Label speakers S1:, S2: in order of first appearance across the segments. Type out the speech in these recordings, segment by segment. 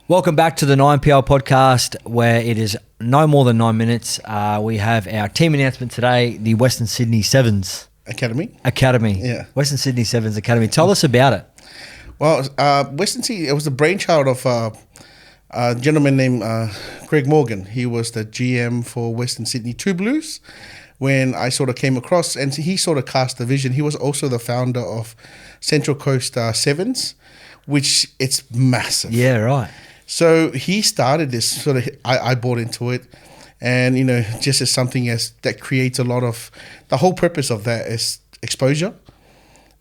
S1: Welcome back to the 9PL podcast, where it is no more than 9 minutes. We have our team announcement today, the Western Sydney Sevens
S2: Academy.
S1: Yeah. Western Sydney Sevens Academy. Tell us about it.
S2: Well, Western Sydney, it was the brainchild of a gentleman named Craig Morgan. He was the GM for Western Sydney Two Blues when I sort of came across, and he sort of cast the vision. He was also the founder of Central Coast Sevens, which it's massive.
S1: Yeah, right.
S2: So he started this sort of, I bought into it, and, you know, just as something that creates a lot of, the whole purpose of that is exposure,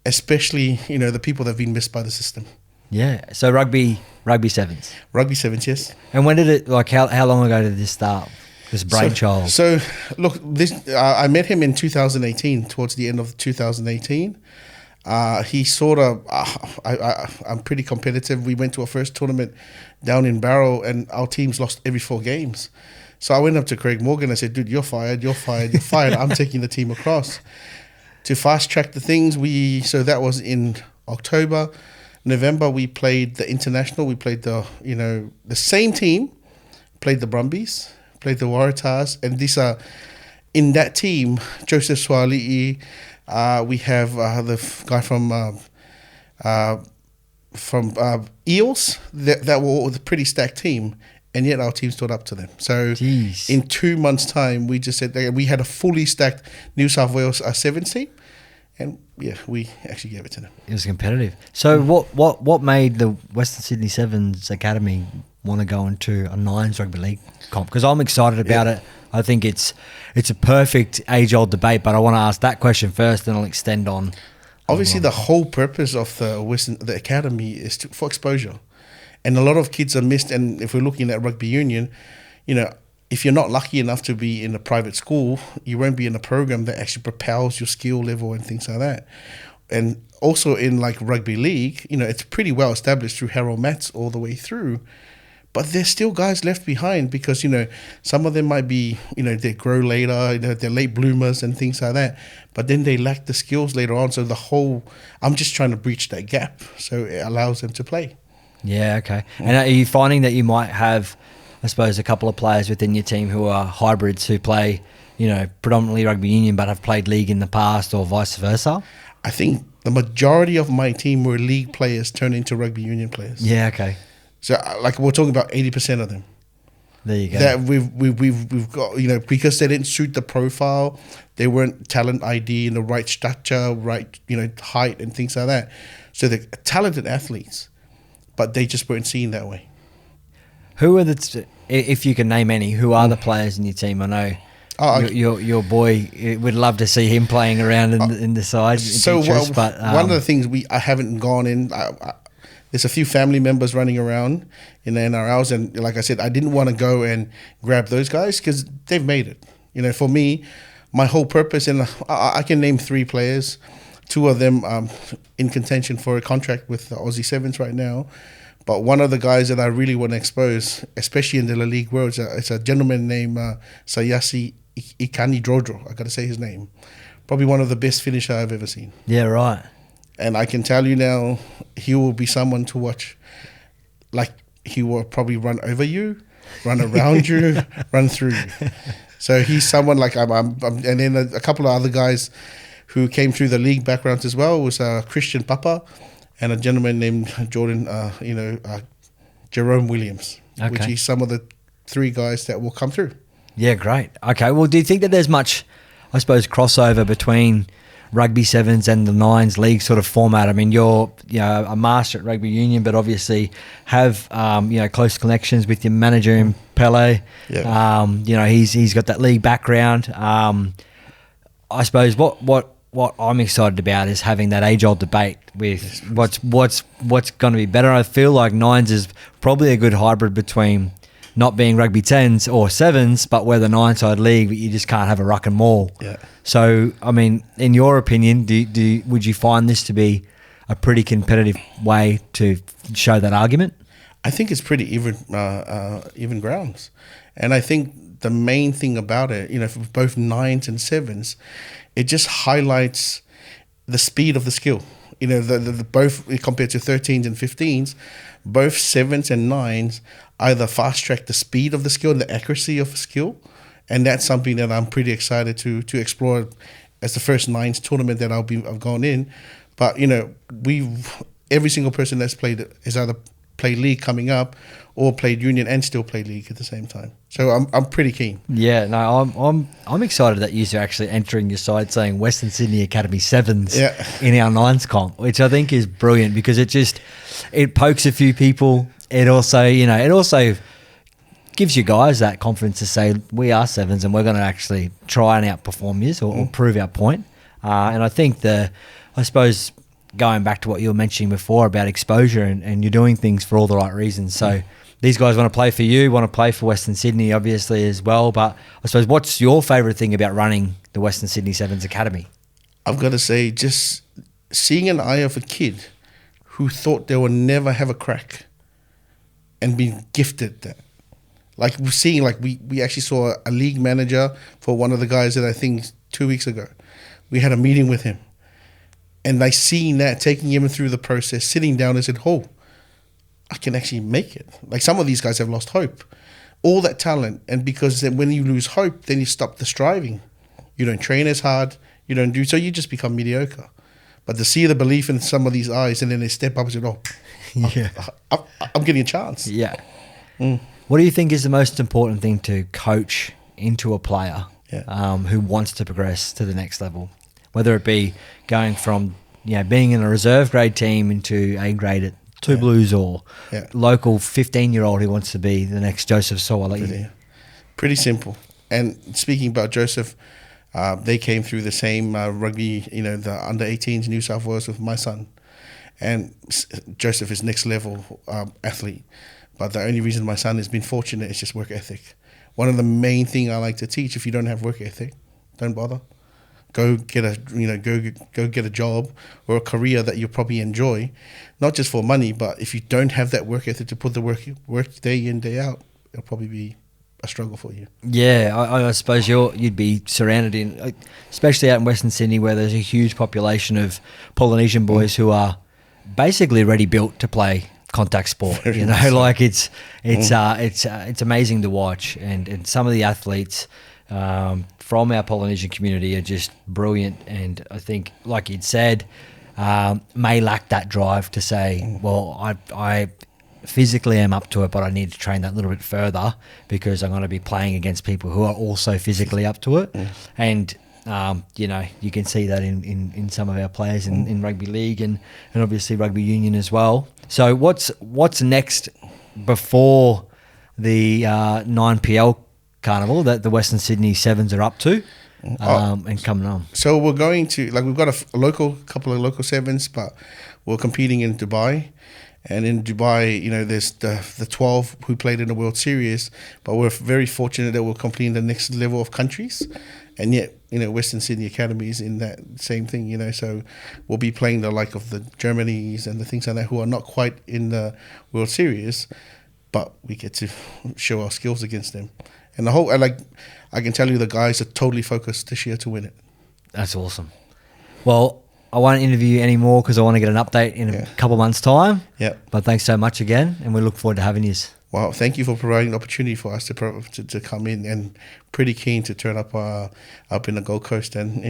S2: especially, you know, the people that have been missed by the system.
S1: Yeah, so rugby sevens.
S2: Rugby sevens, yes.
S1: And when did it, like, how long ago did this start, this brainchild?
S2: So look, I met him in 2018, towards the end of 2018. He sort of, I'm pretty competitive. We went to our first tournament down in Barrow, and our teams lost every 4 games. So I went up to Craig Morgan. I said, dude, you're fired. I'm taking the team across. To fast track the things, so that was in October. November, we played the international. We played the same team, played the Brumbies, played the Waratahs, and these are, in that team, Joseph Swali'i, we have the guy from Eels. That were a pretty stacked team, and yet our team stood up to them. So
S1: Jeez.
S2: In 2 months' time, we just said we had a fully stacked New South Wales Sevens team, and yeah, we actually gave it to them.
S1: It was competitive. So what made the Western Sydney Sevens Academy want to go into a Nines rugby league comp? Because I'm excited about it. I think it's a perfect age-old debate, but I want to ask that question first, then I'll extend on.
S2: Obviously, the whole purpose of the academy is for exposure, and a lot of kids are missed. And if we're looking at rugby union, you know, if you're not lucky enough to be in a private school, you won't be in a program that actually propels your skill level and things like that. And also in like rugby league, you know, it's pretty well established through Harold Matts all the way through. But there's still guys left behind because, you know, some of them might be, you know, they grow later, you know, they're late bloomers and things like that. But then they lack the skills later on. So I'm just trying to breach that gap so it allows them to play.
S1: Yeah, okay. And are you finding that you might have, I suppose, a couple of players within your team who are hybrids who play, you know, predominantly rugby union but have played league in the past, or vice versa?
S2: I think the majority of my team were league players turned into rugby union players.
S1: Yeah, okay.
S2: So, like, we're talking about 80% of them.
S1: There you go.
S2: That we've got, you know, because they didn't suit the profile, they weren't talent ID in the right stature, right, you know, height and things like that. So they're talented athletes, but they just weren't seen that way.
S1: Who are if you can name any, who are the players in your team? I know your boy, would love to see him playing around in the side.
S2: So
S1: but
S2: one of the things I haven't gone in. There's a few family members running around in the NRLs, and like I said, I didn't want to go and grab those guys because they've made it. You know, for me, my whole purpose, and I can name 3 players, 2 of them in contention for a contract with the Aussie Sevens right now. But one of the guys that I really want to expose, especially in the La Ligue world, it's a gentleman named Sayasi Ikani Drodro. I got to say his name. Probably one of the best finisher I've ever seen.
S1: Yeah, right. And
S2: I can tell you now, he will be someone to watch. Like, he will probably run over you, run around you, run through you. So he's someone like and then a couple of other guys who came through the league backgrounds as well was Christian Papa and a gentleman named Jordan, Jerome Williams, which is some of the 3 guys that will come through.
S1: Yeah, great. Okay, well, do you think that there's much, I suppose, crossover between rugby sevens and the Nines league sort of format? I mean, you're a master at rugby union, but obviously have close connections with your manager in Pele. Yeah. He's got that league background. I suppose what I'm excited about is having that age-old debate with what's going to be better. I feel like Nines is probably a good hybrid between not being rugby 10s or 7s, but we're the 9-side league, but you just can't have a ruck and maul.
S2: Yeah.
S1: So, I mean, in your opinion, would you find this to be a pretty competitive way to show that argument?
S2: I think it's pretty even grounds. And I think the main thing about it, you know, for both 9s and 7s, it just highlights the speed of the skill. the both compared to 13s and 15s, both 7s and 9s either fast track the speed of the skill and the accuracy of the skill, and that's something that I'm pretty excited to explore as the first 9s tournament that I've gone in. But every single person that's played has either played league coming up or played union and still play league at the same time. So I'm pretty keen.
S1: Yeah, no, I'm excited that you're actually entering your side saying Western Sydney Academy Sevens in our 9s comp, which I think is brilliant because it pokes a few people. It also gives you guys that confidence to say we are 7s and we're going to actually try and outperform you or prove our point. And I think I suppose going back to what you were mentioning before about exposure and you're doing things for all the right reasons. So these guys want to play for you, want to play for Western Sydney obviously as well. But I suppose what's your favourite thing about running the Western Sydney Sevens Academy?
S2: I've got to say, just seeing an eye of a kid who thought they would never have a crack and being gifted that. Like we're seeing, we actually saw a league manager for one of the guys that I think 2 weeks ago. We had a meeting with him. And seeing that, taking him through the process, sitting down and said, oh, I can actually make it. Like some of these guys have lost hope. All that talent. And because then when you lose hope, then you stop the striving. You don't train as hard. You don't do, so you just become mediocre. But to see the belief in some of these eyes and then they step up and say, oh, I'm getting a chance.
S1: Yeah. What do you think is the most important thing to coach into a player who wants to progress to the next level? Whether it be going from being in a reserve grade team into A grade at Two Blues or local 15-year-old who wants to be the next Joseph Saw.
S2: Pretty simple. And speaking about Joseph, they came through the same rugby, the under-18s New South Wales with my son. And Joseph is next level athlete. But the only reason my son has been fortunate is just work ethic. One of the main things I like to teach, if you don't have work ethic, don't bother. Go get a job or a career that you probably enjoy, not just for money, but if you don't have that work ethic to put the work day in, day out, it'll probably be a struggle for you.
S1: Yeah, I suppose you'd be surrounded in, especially out in Western Sydney, where there's a huge population of Polynesian boys who are basically already built to play contact sport. It's amazing to watch, and some of the athletes from our Polynesian community are just brilliant, and I think, like you'd said, may lack that drive to say, well, I physically am up to it, but I need to train that a little bit further because I'm going to be playing against people who are also physically up to it. And you can see that in some of our players in rugby league and obviously rugby union as well. So what's next before the 9PL carnival that the Western Sydney Sevens are up to and coming on?
S2: So we're going to, we've got a couple of local sevens, but we're competing in Dubai. And in Dubai, there's the 12 who played in the World Series, but we're very fortunate that we're competing the next level of countries. And yet, Western Sydney Academy is in that same thing, so we'll be playing the like of the Germanys and the things like that who are not quite in the World Series, but we get to show our skills against them. And I can tell you the guys are totally focused this year to win it.
S1: That's awesome. Well, I won't interview you anymore because I want to get an update in a couple of months' time. Yeah. But thanks so much again, and we look forward to having you.
S2: Well, thank you for providing the opportunity for us to come in, and pretty keen to turn up in the Gold Coast and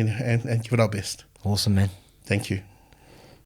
S2: give it our best.
S1: Awesome, man.
S2: Thank you.